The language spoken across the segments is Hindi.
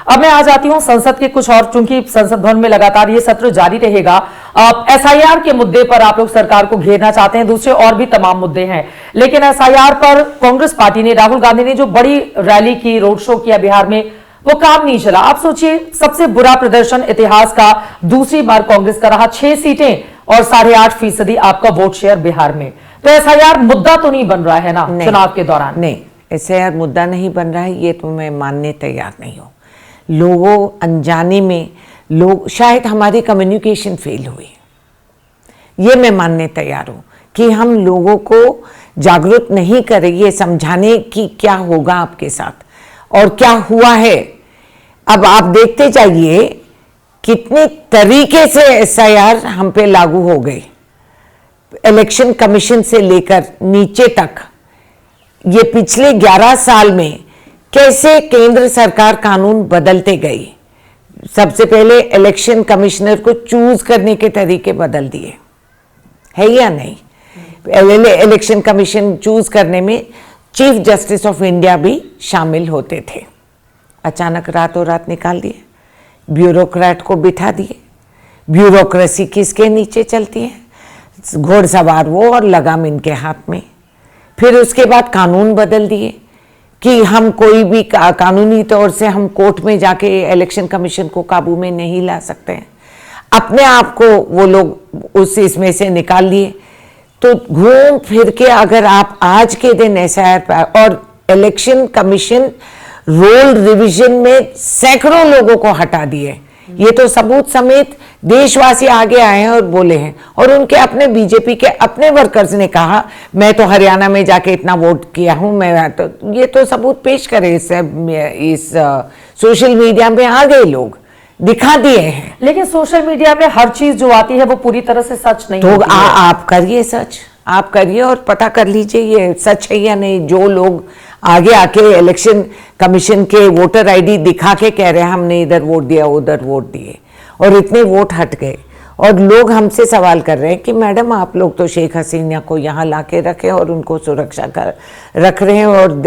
अब मैं आ जाती हूं संसद के कुछ और, चूंकि संसद भवन में लगातार ये सत्र जारी रहेगा। एसआईआर के मुद्दे पर आप लोग सरकार को घेरना चाहते हैं, दूसरे और भी तमाम मुद्दे हैं, लेकिन एसआईआर पर कांग्रेस पार्टी ने, राहुल गांधी ने जो बड़ी रैली की, रोड शो किया बिहार में, वो काम नहीं चला। आप सोचिए, सबसे बुरा प्रदर्शन इतिहास का दूसरी बार कांग्रेस का रहा, 6 सीटें और 8.5% आपका वोट शेयर बिहार में। तो एसआईआर मुद्दा तो नहीं बन रहा है ना चुनाव के दौरान? नहीं, एसआईआर मुद्दा नहीं बन रहा है, ये तो मैं मानने तैयार नहीं हूं। लोगों अनजाने में, लोग शायद हमारी कम्युनिकेशन फेल हुई, ये मैं मानने तैयार हूं कि हम लोगों को जागरूक नहीं करें ये समझाने की क्या होगा आपके साथ और क्या हुआ है। अब आप देखते जाइए कितने तरीके से एसआईआर हम पे लागू हो गए, इलेक्शन कमीशन से लेकर नीचे तक। ये पिछले 11 साल में कैसे केंद्र सरकार कानून बदलते गई। सबसे पहले इलेक्शन कमिश्नर को चूज करने के तरीके बदल दिए, है या नहीं? इलेक्शन कमीशन चूज करने में चीफ जस्टिस ऑफ इंडिया भी शामिल होते थे, अचानक रातों रात निकाल दिए। ब्यूरोक्रेट को बिठा दिए। ब्यूरोक्रेसी किसके नीचे चलती है? घोड़सवार वो और लगाम इनके हाथ में। फिर उसके बाद कानून बदल दिए कि हम कोई भी कानूनी तौर से हम कोर्ट में जाके इलेक्शन कमीशन को काबू में नहीं ला सकते हैं। अपने आप को वो लोग उस इसमें से निकाल लिए। तो घूम फिर के अगर आप आज के दिन एसआईआर और इलेक्शन कमीशन रोल रिवीजन में सैकड़ों लोगों को हटा दिए, ये तो सबूत समेत देशवासी आगे आए हैं और बोले हैं। और उनके अपने बीजेपी के अपने वर्कर्स ने कहा मैं तो हरियाणा में जाके इतना वोट किया हूं, मैं तो ये तो सबूत पेश करे। इस सोशल मीडिया में आ गए लोग, दिखा दिए हैं। लेकिन सोशल मीडिया में हर चीज जो आती है वो पूरी तरह से सच नहीं तो आप करिए सर्च, आप करिए और पता कर लीजिए ये सच है या नहीं। जो लोग आगे आके इलेक्शन कमीशन के वोटर आईडी दिखा के कह रहे हैं हमने इधर वोट दिया उधर वोट दिए और इतने वोट हट गए, और लोग हमसे सवाल कर रहे हैं कि मैडम आप लोग तो शेख हसीना को यहाँ ला के रखे और उनको सुरक्षा कर रख रहे हैं और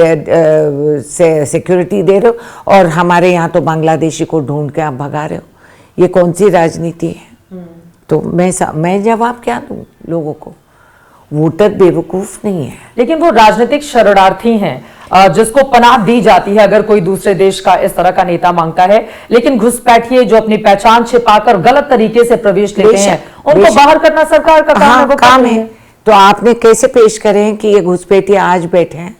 सिक्योरिटी दे रहे हो, और हमारे यहाँ तो बांग्लादेशी को ढूंढ के आप भगा रहे हो। ये कौन सी राजनीति है? तो मैं जवाब क्या दूं लोगों को? वोटर बेवकूफ नहीं है, लेकिन वो राजनीतिक शरणार्थी हैं जिसको पनाह दी जाती है अगर कोई दूसरे देश का इस तरह का नेता मांगता है। लेकिन घुसपैठिए जो अपनी पहचान छिपाकर गलत तरीके से प्रवेश लेते हैं, उनको बाहर करना सरकार का काम है, वो काम है। तो आपने कैसे पेश करे हैं कि ये घुसपैठिए आज बैठे हैं?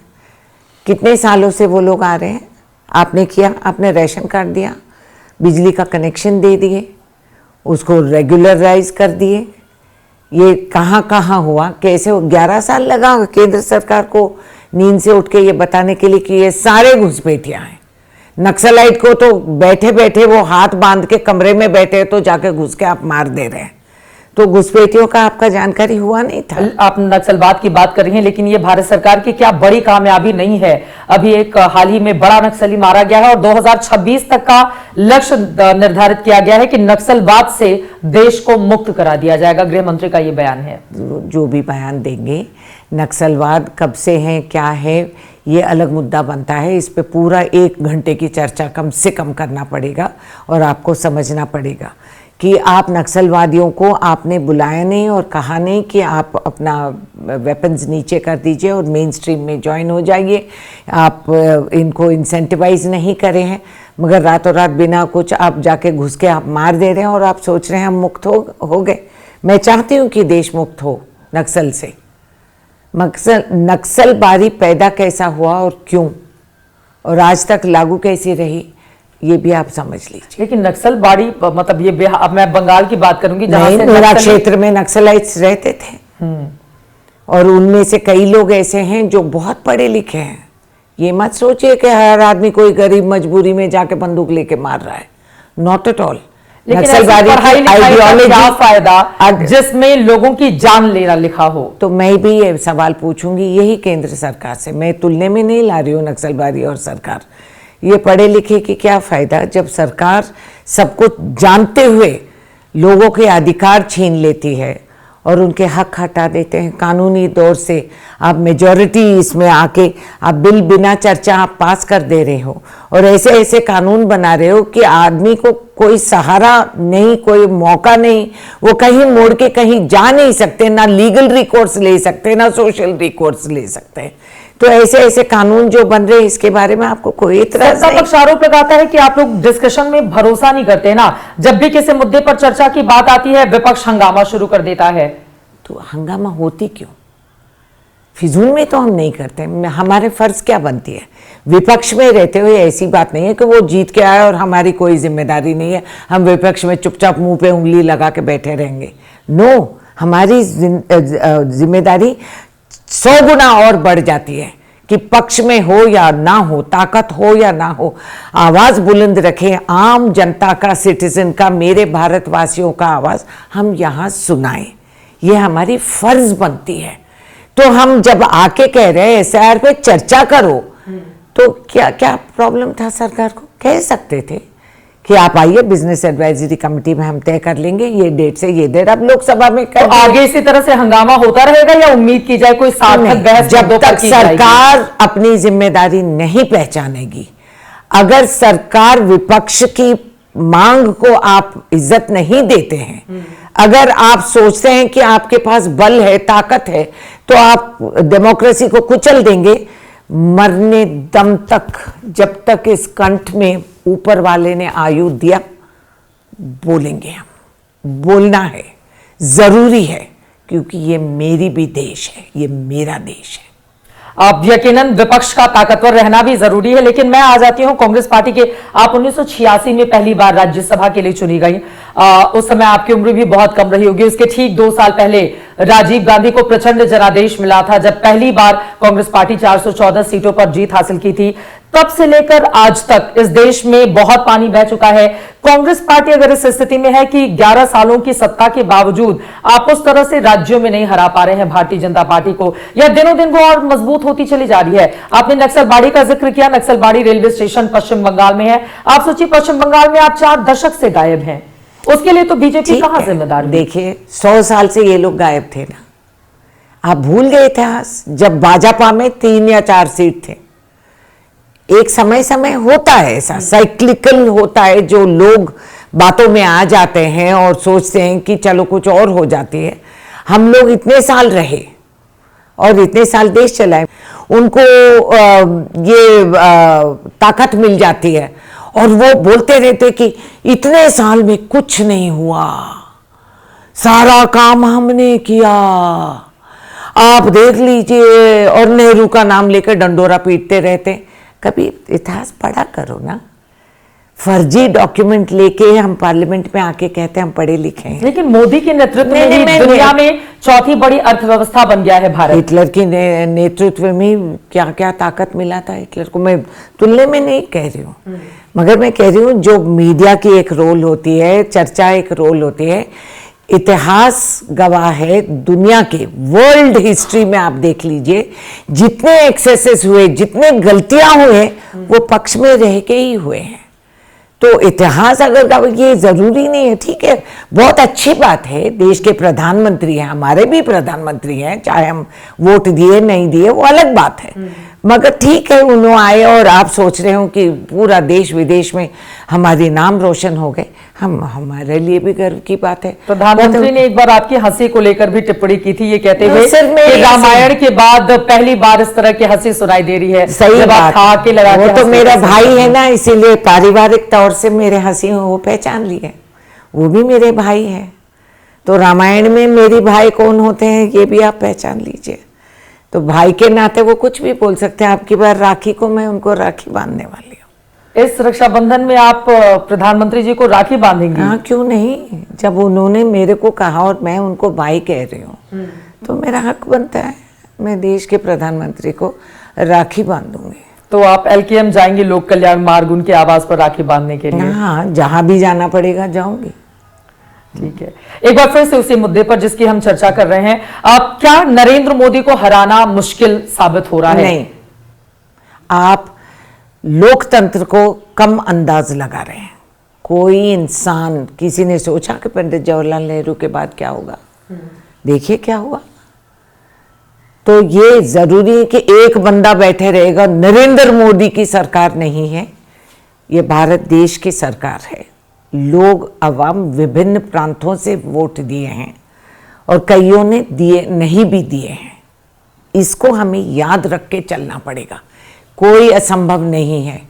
कितने सालों से वो लोग आ रहे हैं? आपने किया, आपने राशन कार्ड दिया, बिजली का कनेक्शन दे दिए, उसको रेगुलराइज कर दिए। ये कहाँ कहाँ हुआ, कैसे? 11 साल लगा केंद्र सरकार को नींद से उठ के ये बताने के लिए कि ये सारे घुसपैठिया हैं। नक्सलाइट को तो बैठे बैठे वो हाथ बांध के कमरे में बैठे तो जाके घुस के आप मार दे रहे हैं। तो घुसपैठियों का आपका जानकारी हुआ नहीं था? आप नक्सलवाद की बात कर रही हैं, लेकिन ये भारत सरकार की क्या बड़ी कामयाबी नहीं है? अभी एक हाल ही में बड़ा नक्सली मारा गया है और 2026 तक का लक्ष्य निर्धारित किया गया है कि नक्सलवाद से देश को मुक्त करा दिया जाएगा। गृह मंत्री का ये बयान है। जो भी बयान देंगे, नक्सलवाद कब से है, क्या है, ये अलग मुद्दा बनता है। इस पे पूरा 1 घंटे की चर्चा कम से कम करना पड़ेगा और आपको समझना पड़ेगा कि आप नक्सलवादियों को आपने बुलाया नहीं और कहा नहीं कि आप अपना वेपन्स नीचे कर दीजिए और मेन स्ट्रीम में ज्वाइन हो जाइए। आप इनको इंसेंटिवाइज नहीं करे हैं, मगर रातों रात बिना कुछ आप जाके घुस के आप मार दे रहे हैं और आप सोच रहे हैं हम मुक्त हो गए। मैं चाहती हूँ कि देश मुक्त हो नक्सल से। नक्सलबारी पैदा कैसा हुआ और क्यों, और आज तक लागू कैसी रही, ये भी आप समझ लीजिए। लेकिन नक्सलबाड़ी मतलब ये अब मैं बंगाल की बात करूंगी जहां से मेरा क्षेत्र में नक्सलाइट्स रहते थे और उनमें से कई लोग ऐसे हैं जो बहुत पढ़े लिखे हैं। ये मत सोचिए कि हर आदमी कोई गरीब मजबूरी में जाके बंदूक लेके मार रहा है, नॉट एट ऑल। नक्सलबाड़ी की आइडियोलॉजी क्या फायदा जिसमें लोगों की जान लेना लिखा हो? तो मैं भी ये सवाल पूछूंगी यही केंद्र सरकार से। मैं तुलने में नहीं ला रही हूँ नक्सलबाड़ी और सरकार। ये पढ़े लिखे की क्या फायदा जब सरकार सब कुछ जानते हुए लोगों के अधिकार छीन लेती है और उनके हक हटा देते हैं। कानूनी तौर से आप मेजॉरिटी इसमें आके आप बिल बिना चर्चा आप पास कर दे रहे हो और ऐसे ऐसे कानून बना रहे हो कि आदमी को कोई सहारा नहीं, कोई मौका नहीं, वो कहीं मोड़ के कहीं जा नहीं सकते, ना लीगल रिकोर्स ले सकते, ना सोशल रिकोर्स ले सकते। तो ऐसे ऐसे कानून जो बन रहे हैं इसके बारे में आपको कोई इतराज नहीं। पक्ष आरोप लगाता है कि आप लोग डिस्कशन में भरोसा नहीं करते ना, जब भी किसी मुद्दे पर चर्चा की बात आती है विपक्ष हंगामा शुरू कर देता है। तो हंगामा होती क्यों? फिजूल में तो हम नहीं करते। हमारे फर्ज क्या बनती है? विपक्ष में रहते हुए ऐसी बात नहीं है कि वो जीत के आए और हमारी कोई जिम्मेदारी नहीं है, हम विपक्ष में चुपचाप मुंह पे उंगली लगा के बैठे रहेंगे। नो, हमारी जिम्मेदारी 100 गुना और बढ़ जाती है कि पक्ष में हो या ना हो, ताकत हो या ना हो, आवाज बुलंद रखें, आम जनता का, सिटीजन का, मेरे भारतवासियों का आवाज हम यहाँ सुनाएं। ये हमारी फर्ज बनती है। तो हम जब आके कह रहे हैं एसआईआर पे चर्चा करो, तो क्या क्या प्रॉब्लम था? सरकार को कह सकते थे कि आप आइए, बिजनेस एडवाइजरी कमेटी में हम तय कर लेंगे ये डेट से ये डेट। अब लोकसभा में तो आगे इसी तरह से हंगामा होता रहेगा या उम्मीद की जाए कोई सार्थक बहस जब तक सरकार अपनी जिम्मेदारी नहीं पहचानेगी, अगर सरकार विपक्ष की मांग को आप इज्जत नहीं देते हैं, अगर आप सोचते हैं कि आपके पास बल है, ताकत है, तो आप डेमोक्रेसी को कुचल देंगे, मरने दम तक, जब तक इस कंठ में ऊपर वाले ने आयु दिया, बोलेंगे हम। बोलना है, जरूरी है, क्योंकि ये मेरी भी देश है, ये मेरा देश है। अब यकीनन विपक्ष का ताकतवर रहना भी जरूरी है, लेकिन मैं आ जाती हूं कांग्रेस पार्टी के। आप 1986 में पहली बार राज्यसभा के लिए चुनी गई। उस समय आपकी उम्र भी बहुत कम रही होगी। उसके ठीक 2 साल पहले राजीव गांधी को प्रचंड जनादेश मिला था, जब पहली बार कांग्रेस पार्टी 414 सीटों पर जीत हासिल की थी। तब से लेकर आज तक इस देश में बहुत पानी बह चुका है। कांग्रेस पार्टी अगर इस स्थिति में है कि 11 सालों की सत्ता के बावजूद आप उस तरह से राज्यों में नहीं हरा पा रहे हैं भारतीय जनता पार्टी को, या दिनों दिन वो और मजबूत होती चली जा रही है। आपने नक्सलबाड़ी का जिक्र किया, नक्सलबाड़ी रेलवे स्टेशन पश्चिम बंगाल में है। आप सोचिए, पश्चिम बंगाल में आप 4 दशक से गायब हैं, उसके लिए तो बीजेपी कहां जिम्मेदार? देखिए, 100 साल से ये लोग गायब थे ना। आप भूल गए इतिहास, जब भाजपा में 3 या 4 सीट थे। एक समय समय होता है ऐसा, साइक्लिकल होता है, जो लोग बातों में आ जाते हैं और सोचते हैं कि चलो कुछ और हो जाती है। हम लोग इतने साल रहे और इतने साल देश चलाए, उनको ताकत मिल जाती है और वो बोलते रहते कि इतने साल में कुछ नहीं हुआ, सारा काम हमने किया, आप देख लीजिए, और नेहरू का नाम लेकर डंडोरा पीटते रहते। कभी इतिहास पढ़ा करो ना। फर्जी डॉक्यूमेंट लेके हम पार्लियामेंट में आके कहते हैं हम पढ़े लिखे हैं। लेकिन मोदी के नेतृत्व में ही दुनिया में चौथी बड़ी अर्थव्यवस्था बन गया है भारत। हिटलर के नेतृत्व में क्या क्या ताकत मिला था हिटलर को। मैं तुलने में नहीं कह रही हूँ, मगर मैं कह रही हूँ जो मीडिया की एक रोल होती है, चर्चा एक रोल होती है। इतिहास गवाह है, दुनिया के वर्ल्ड हिस्ट्री में आप देख लीजिए, जितने एक्सेसेस हुए, जितने गलतियां हुए, वो पक्ष में रह के ही हुए हैं। तो इतिहास अगर ये जरूरी नहीं है, ठीक है, बहुत अच्छी बात है, देश के प्रधानमंत्री हैं, हमारे भी प्रधानमंत्री हैं, चाहे हम वोट दिए नहीं दिए वो अलग बात है, मगर ठीक है उन्होंने आए और आप सोच रहे हो कि पूरा देश विदेश में हमारी नाम रोशन हो गए, हमारे लिए भी गर्व की बात है। प्रधानमंत्री ने एक बार आपकी हंसी को लेकर भी टिप्पणी की थी, ये कहते हुए कि रामायण के बाद पहली बार इस तरह की हंसी सुनाई दे रही है। सही बात, वो तो मेरा भाई है ना, इसीलिए पारिवारिक तौर से मेरे हंसी वो पहचान लिए, वो भी मेरे भाई है। तो रामायण में मेरे भाई कौन होते हैं ये भी आप पहचान लीजिए। तो भाई के नाते वो कुछ भी बोल सकते हैं। आपकी बार राखी को मैं उनको राखी बांधने वाली हूँ। इस रक्षाबंधन में आप प्रधानमंत्री जी को राखी बांधेंगी? हाँ, क्यों नहीं। जब उन्होंने मेरे को कहा और मैं उनको भाई कह रही हूँ तो मेरा हक बनता है, मैं देश के प्रधानमंत्री को राखी बांधूंगी। तो आप एलकेएम जाएंगी, लोक कल्याण मार्ग, उनके आवास पर राखी बांधने के लिए? हाँ, जहां भी जाना पड़ेगा जाऊंगी। ठीक है, एक बार फिर से उसी मुद्दे पर जिसकी हम चर्चा कर रहे हैं, आप क्या नरेंद्र मोदी को हराना मुश्किल साबित हो रहा है? नहीं, आप लोकतंत्र को कम अंदाज लगा रहे हैं। कोई इंसान, किसी ने सोचा कि पंडित जवाहरलाल नेहरू के बाद क्या होगा? देखिए क्या हुआ। तो ये जरूरी है कि एक बंदा बैठे रहेगा। नरेंद्र मोदी की सरकार नहीं है, ये भारत देश की सरकार है। लोग अवाम विभिन्न प्रांतों से वोट दिए हैं और कईयों ने दिए नहीं भी दिए हैं। इसको हमें याद रख के चलना पड़ेगा। कोई असंभव नहीं है,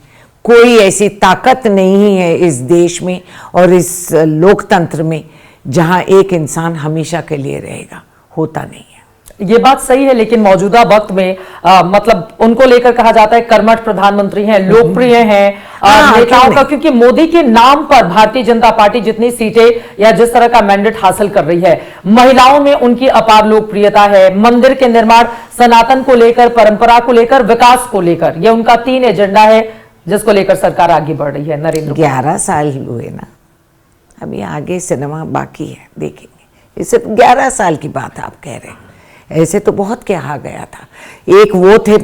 कोई ऐसी ताकत नहीं है इस देश में और इस लोकतंत्र में जहां एक इंसान हमेशा के लिए रहेगा, होता नहीं है। ये बात सही है, लेकिन मौजूदा वक्त में मतलब उनको लेकर कहा जाता है कर्मठ प्रधानमंत्री हैं, लोकप्रिय हैं नेताओं का, क्योंकि मोदी के नाम पर भारतीय जनता पार्टी जितनी सीटें या जिस तरह का मैंडेट हासिल कर रही है, महिलाओं में उनकी अपार लोकप्रियता है, मंदिर के निर्माण, सनातन को लेकर, परंपरा को लेकर, विकास को लेकर, यह उनका 3 एजेंडा है जिसको लेकर सरकार आगे बढ़ रही है। नरेंद्र 11 साल हुए ना, अभी आगे सिनेमा बाकी है, देखेंगे। ये सिर्फ 11 साल की बात आप कह रहे हैं, ऐसे तो बहुत कहा गया था। एक वो थे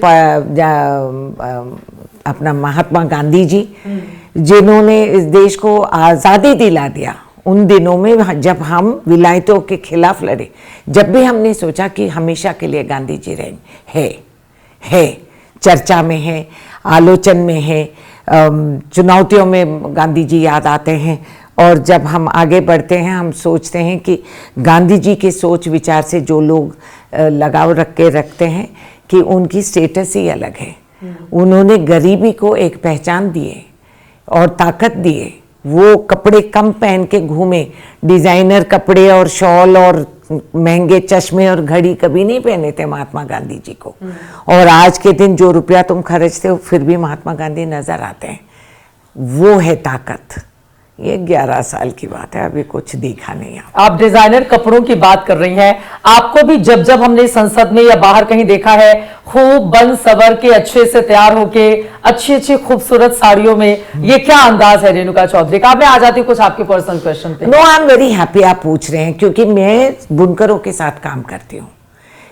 अपना महात्मा गांधी जी, जिन्होंने इस देश को आज़ादी दिला दिया। उन दिनों में जब हम विलायतों के खिलाफ लड़े, जब भी हमने सोचा कि हमेशा के लिए गांधी जी रहेंगे, है चर्चा में है, आलोचन में है, चुनौतियों में गांधी जी याद आते हैं। और जब हम आगे बढ़ते हैं, हम सोचते हैं कि गांधी जी के सोच विचार से जो लोग लगाव रखते हैं कि उनकी स्टेटस ही अलग है। उन्होंने गरीबी को एक पहचान दिए और ताकत दिए। वो कपड़े कम पहन के घूमे, डिज़ाइनर कपड़े और शॉल और महंगे चश्मे और घड़ी कभी नहीं पहने थे महात्मा गांधी जी को। और आज के दिन जो रुपया तुम खर्चते हो फिर भी महात्मा गांधी नजर आते हैं। वो है ताकत। ये 11 साल की बात है, अभी कुछ दिखा नहीं। आप डिजाइनर कपड़ों की बात कर रही हैं, आपको भी जब जब हमने संसद में या बाहर कहीं देखा है, खूब बन सवर के अच्छे से तैयार होके अच्छी अच्छी खूबसूरत साड़ियों में, ये क्या अंदाज है रेणुका चौधरी का? मैं आ जाती हूँ कुछ आपके पर्सनल क्वेश्चन पे। No, I am very happy आप पूछ रहे हैं, क्योंकि मैं बुनकरों के साथ काम करती हूँ।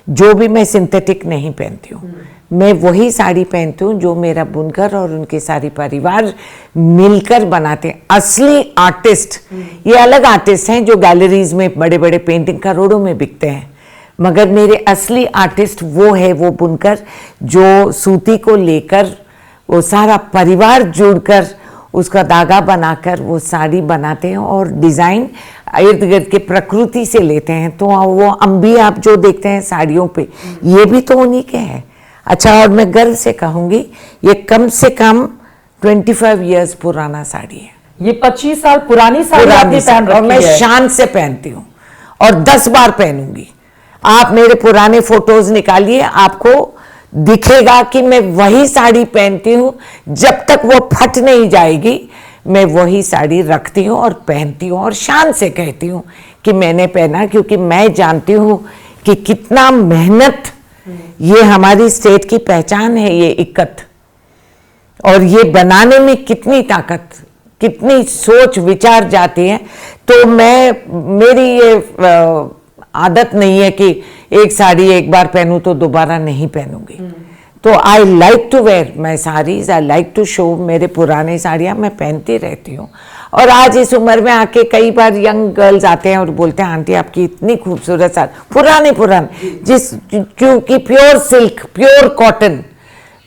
जो भी मैं सिंथेटिक नहीं पहनती हूँ, मैं वही साड़ी पहनती हूँ जो मेरा बुनकर और उनके सारे परिवार मिलकर बनाते हैं। असली आर्टिस्ट ये अलग आर्टिस्ट हैं जो गैलरीज में बड़े बड़े पेंटिंग करोड़ों में बिकते हैं, मगर मेरे असली आर्टिस्ट वो है, वो बुनकर जो सूती को लेकर वो सारा परिवार जुड़कर उसका धागा बनाकर वो साड़ी बनाते हैं और डिज़ाइन इर्द गिर्द के प्रकृति से लेते हैं। तो वो अंबी आप जो देखते हैं साड़ियों पे, ये भी तो उन्हीं के हैं। अच्छा, और मैं गर्व से कहूँगी ये कम से कम 25 इयर्स पुराना साड़ी है। ये 25 साल पुरानी साड़ी आपने पहन रखी है? और मैं शान से पहनती हूँ और 10 बार पहनूंगी। आप मेरे पुराने फोटोज निकालिए, आपको दिखेगा कि मैं वही साड़ी पहनती हूँ। जब तक वो फट नहीं जाएगी मैं वही साड़ी रखती हूँ और पहनती हूँ और शान से कहती हूँ कि मैंने पहना, क्योंकि मैं जानती हूँ कि कितना मेहनत, ये हमारी स्टेट की पहचान है ये इक्कत, और ये बनाने में कितनी ताकत, कितनी सोच विचार जाती है। तो मेरी ये आदत नहीं है कि एक साड़ी एक बार पहनूं तो दोबारा नहीं पहनूंगी। तो I like to wear my saris, I like to show मेरे पुराने साड़ियाँ मैं पहनती रहती हूँ। और आज इस उम्र में आके कई बार यंग गर्ल्स आते हैं और बोलते हैं आंटी आपकी इतनी खूबसूरत साड़ी, पुराने क्योंकि प्योर सिल्क, प्योर कॉटन,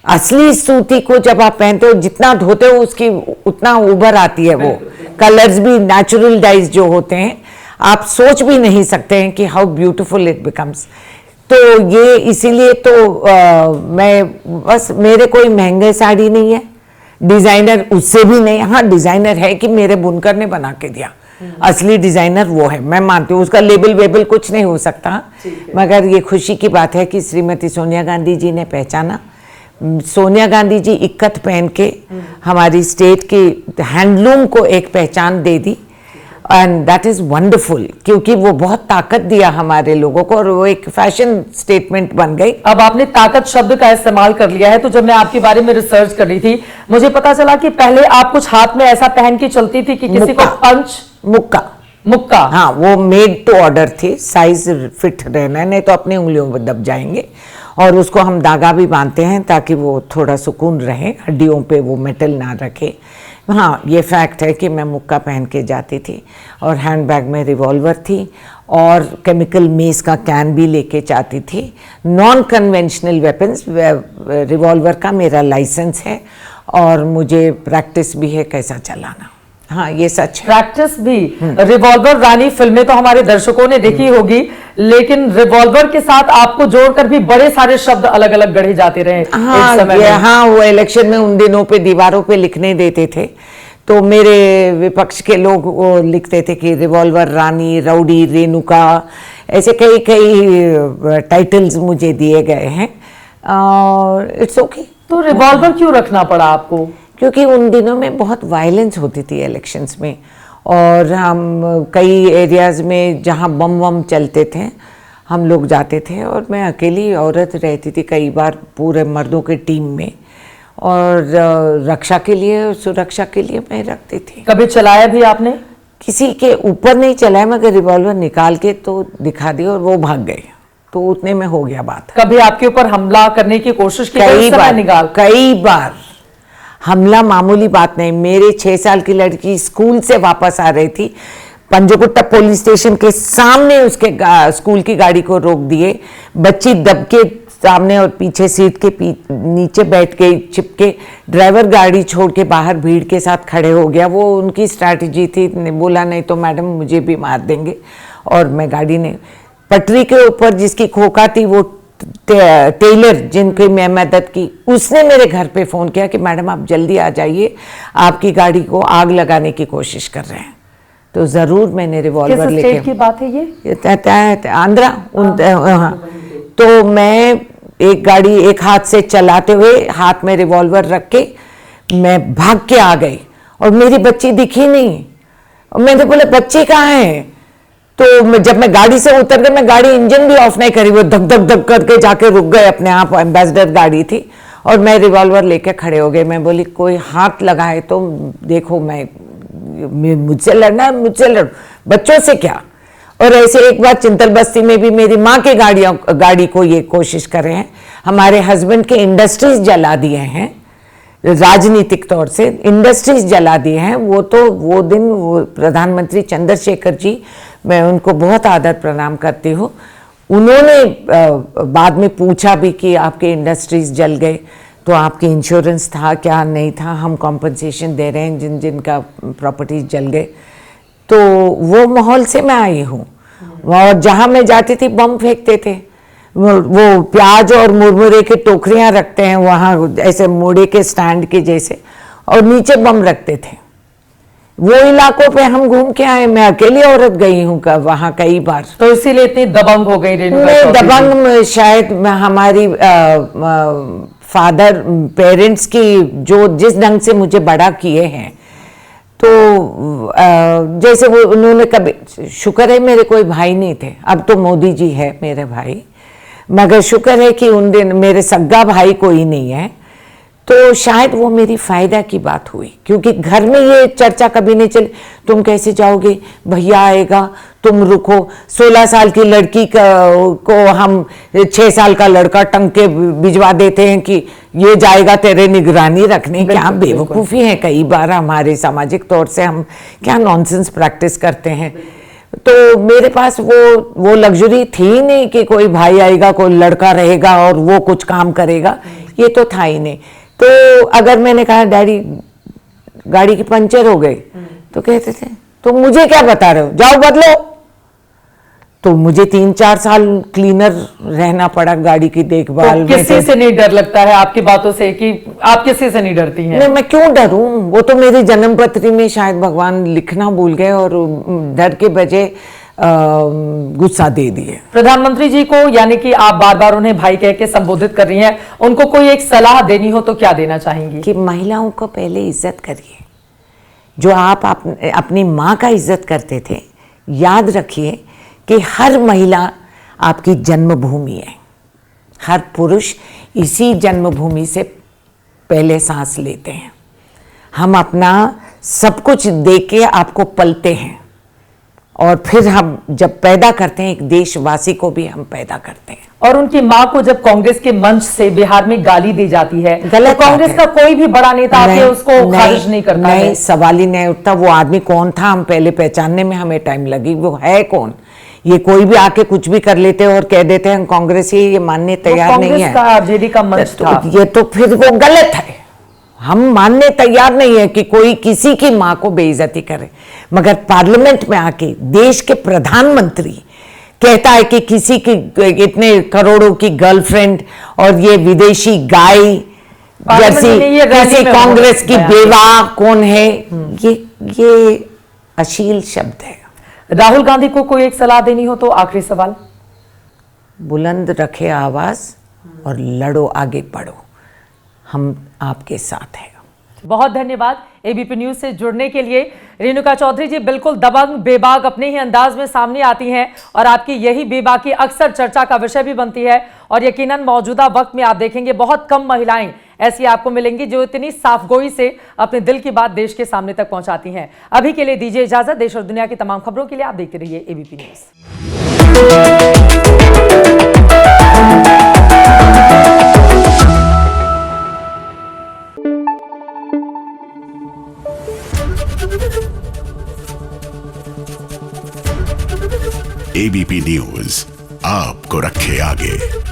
असली सूती को जब आप पहनते हो जितना धोते हो उसकी उतना उभर आती है। वो कलर्स भी नेचुरल डाइज जो होते हैं, आप सोच भी नहीं सकते हैं कि हाउ ब्यूटीफुल इट बिकम्स। तो ये इसीलिए तो मैं बस, मेरे कोई महंगे साड़ी नहीं है, डिज़ाइनर उससे भी नहीं। हाँ, डिज़ाइनर है कि मेरे बुनकर ने बना के दिया, असली डिज़ाइनर वो है, मैं मानती हूँ। उसका लेबल वेबल कुछ नहीं हो सकता, मगर ये खुशी की बात है कि श्रीमती सोनिया गांधी जी ने पहचाना। सोनिया गांधी जी इक्कत पहन के हमारी स्टेट की हैंडलूम को एक पहचान दे दी, एंड दैट इज़ वंडरफुल, क्योंकि वो बहुत ताकत दिया हमारे लोगों को और वो एक फैशन स्टेटमेंट बन गई। अब आपने ताकत शब्द का इस्तेमाल कर लिया है, तो जब मैं आपके बारे में रिसर्च कर रही थी, मुझे पता चला कि पहले आप कुछ हाथ में ऐसा पहन के चलती थी कि किसी को पंच, मुक्का, हाँ, वो मेड टू ऑर्डर थी, साइज फिट रहना, नहीं तो अपनी उंगलियों में दब जाएंगे। और उसको हम धागा भी बांधते हैं ताकि वो थोड़ा सुकून रहे, हड्डियों पे वो मेटल ना रखे। हाँ, ये फैक्ट है कि मैं मुक्का पहन के जाती थी और हैंडबैग में रिवॉल्वर थी और केमिकल मेस का कैन भी लेके जाती थी। नॉन कन्वेंशनल वेपन्स, रिवॉल्वर का मेरा लाइसेंस है और मुझे प्रैक्टिस भी है कैसा चलाना। हाँ, ये सच है। प्रैक्टिस भी। रिवॉल्वर रानी फिल्में तो हमारे दर्शकों ने देखी होगी, लेकिन रिवॉल्वर के साथ आपको जोड़कर भी बड़े सारे शब्द अलग अलग गढ़े जाते रहे एक समय में। हाँ, वो इलेक्शन में उन दिनों पे दीवारों पे लिखने देते थे, तो मेरे विपक्ष के लोग वो लिखते थे कि रिवॉल्वर रानी, राउडी, रेणुका, ऐसे कई कई टाइटल्स मुझे दिए गए हैं। It's okay. तो रिवॉल्वर क्यों रखना पड़ा आपको? क्योंकि उन दिनों में बहुत वायलेंस होती थी इलेक्शंस में, और हम कई एरियाज़ में जहाँ बम वम चलते थे हम लोग जाते थे, और मैं अकेली औरत रहती थी कई बार पूरे मर्दों के टीम में, और रक्षा के लिए, सुरक्षा के लिए मैं रखती थी। कभी चलाया भी आपने? किसी के ऊपर नहीं चलाया, मगर रिवॉल्वर निकाल के तो दिखा दिया और वो भाग गए, तो उतने में हो गया बात। कभी आपके ऊपर हमला करने की कोशिश की? कई बार हमला मामूली बात नहीं। मेरे 6 साल की लड़की स्कूल से वापस आ रही थी, पंजोकुट्टा पुलिस स्टेशन के सामने उसके स्कूल की गाड़ी को रोक दिए, बच्ची दब के सामने और पीछे सीट के नीचे बैठ के चिपके, ड्राइवर गाड़ी छोड़ के बाहर भीड़ के साथ खड़े हो गया। वो उनकी स्ट्रैटेजी थी, बोला नहीं तो मैडम मुझे भी मार देंगे, और मैं गाड़ी ने पटरी के ऊपर जिसकी खोखा थी, वो टेलर जिनकी मैं मदद की, उसने मेरे घर पे फ़ोन किया कि मैडम आप जल्दी आ जाइए, आपकी गाड़ी को आग लगाने की कोशिश कर रहे हैं। तो ज़रूर मैंने रिवॉल्वर लेके। किस स्टेट की बात है ये? आंध्रा। हाँ, तो मैं एक गाड़ी एक हाथ से चलाते हुए हाथ में रिवॉल्वर रख के मैं भाग के आ गई, और मेरी बच्ची दिखी नहीं, और मैंने बोला बच्ची कहाँ है? तो जब मैं गाड़ी से उतर गई, मैं गाड़ी इंजन भी ऑफ नहीं करी, वो धक धक धक करके जाके रुक गए अपने आप। एम्बेसडर गाड़ी थी और मैं रिवॉल्वर लेके खड़े हो गए। मैं बोली कोई हाथ लगाए तो देखो, मैं मुझसे लड़ना है, मुझसे लड़, बच्चों से क्या। और ऐसे एक बार चिंतल बस्ती में भी मेरी माँ के गाड़ी को ये कोशिश कर रहे हैं। हमारे हस्बैंड के इंडस्ट्रीज जला दिए हैं, राजनीतिक तौर से इंडस्ट्रीज जला दिए हैं। वो दिन वो प्रधानमंत्री चंद्रशेखर जी, मैं उनको बहुत आदर प्रणाम करती हूँ, उन्होंने बाद में पूछा भी कि आपके इंडस्ट्रीज जल गए तो आपके इंश्योरेंस था क्या? नहीं था, हम कॉम्पनसेशन दे रहे हैं जिन जिन का प्रॉपर्टीज जल गए। तो वो माहौल से मैं आई हूँ, और जहाँ मैं जाती थी बम फेंकते थे, वो प्याज और मुरमुरे के टोकरियाँ रखते हैं वहाँ, ऐसे मोड़े के स्टैंड के जैसे, और नीचे बम रखते थे। वो इलाकों पे हम घूम के आए, मैं अकेली औरत गई हूँ वहाँ कई बार। तो इसीलिए इतनी दबंग हो गई रेणुका? नहीं, दबंग शायद हमारी फादर पेरेंट्स की जो जिस ढंग से मुझे बड़ा किए हैं, तो जैसे वो उन्होंने कभी, शुक्र है मेरे कोई भाई नहीं थे, अब तो मोदी जी है मेरे भाई, मगर शुक्र है कि उन दिन मेरे सगा भाई कोई नहीं है, तो शायद वो मेरी फ़ायदा की बात हुई। क्योंकि घर में ये चर्चा कभी नहीं चली, तुम कैसे जाओगे, भैया आएगा, तुम रुको, 16 साल की लड़की को हम 6 साल का लड़का टंग के भिजवा देते हैं कि ये जाएगा तेरे निगरानी रखने। क्या बेवकूफ़ी है कई बार हमारे सामाजिक तौर से, हम क्या नॉनसेंस प्रैक्टिस करते हैं। तो मेरे पास वो लग्जरी थी नहीं कि कोई भाई आएगा, कोई लड़का रहेगा और वो कुछ काम करेगा, ये तो था ही नहीं। तो अगर मैंने कहा डैडी गाड़ी की पंचर हो गई, तो कहते थे तो मुझे क्या बता रहे हो, जाओ बदलो। तो मुझे 3-4 साल क्लीनर रहना पड़ा गाड़ी की देखभाल में। किसी से नहीं डर लगता है आपकी बातों से कि आप किसी से नहीं डरती हैं? नहीं, मैं क्यों डरूं, वो तो मेरी जन्म पत्री में शायद भगवान लिखना भूल गए और डर के बजाय गुस्सा दे दिए। प्रधानमंत्री जी को, यानी कि आप बार बार उन्हें भाई कह के संबोधित कर रही हैं, उनको कोई एक सलाह देनी हो तो क्या देना चाहेंगी? कि महिलाओं को पहले इज्जत करिए, जो आप अपनी माँ का इज्जत करते थे। याद रखिए कि हर महिला आपकी जन्मभूमि है, हर पुरुष इसी जन्मभूमि से पहले सांस लेते हैं। हम अपना सब कुछ दे के आपको पलते हैं, और फिर हम जब पैदा करते हैं एक देशवासी को भी हम पैदा करते हैं। और उनकी मां को जब कांग्रेस के मंच से बिहार में गाली दी जाती है, गलत तो कांग्रेस बात का कोई भी बड़ा नेता आके उसको खारिज नहीं करता है। नहीं, सवाल ही नहीं उठता। वो आदमी कौन था हम पहले पहचानने में हमें टाइम लगी, वो है कौन। ये कोई भी आके कुछ भी कर लेते हैं और कह देते हैं हम कांग्रेस ये मानने तैयार नहीं है। कांग्रेस का आरजेडी का मंच था। ये तो फिर वो गलत है। हम मानने तैयार नहीं है कि कोई किसी की मां को बेइज्जती करे, मगर पार्लियामेंट में आके देश के प्रधानमंत्री कहता है कि किसी की इतने करोड़ों की गर्लफ्रेंड और ये विदेशी गाय जैसी किसी कांग्रेस की बेवा कौन है, ये अश्लील शब्द है। राहुल गांधी को कोई एक सलाह देनी हो तो आखिरी सवाल। बुलंद रखे आवाज और लड़ो, आगे बढ़ो, हम आपके साथ हैं। बहुत धन्यवाद एबीपी न्यूज से जुड़ने के लिए। रेणुका चौधरी जी बिल्कुल दबंग बेबाक अपने ही अंदाज में सामने आती हैं और आपकी यही बेबाकी अक्सर चर्चा का विषय भी बनती है। और यकीनन मौजूदा वक्त में आप देखेंगे बहुत कम महिलाएं ऐसी आपको मिलेंगी जो इतनी साफगोई से अपने दिल की बात देश के सामने तक पहुंचाती हैं। अभी के लिए दीजिए इजाजत। देश और दुनिया की तमाम खबरों के लिए आप देखते रहिए एबीपी न्यूज। एबीपी न्यूज आपको रखे आगे।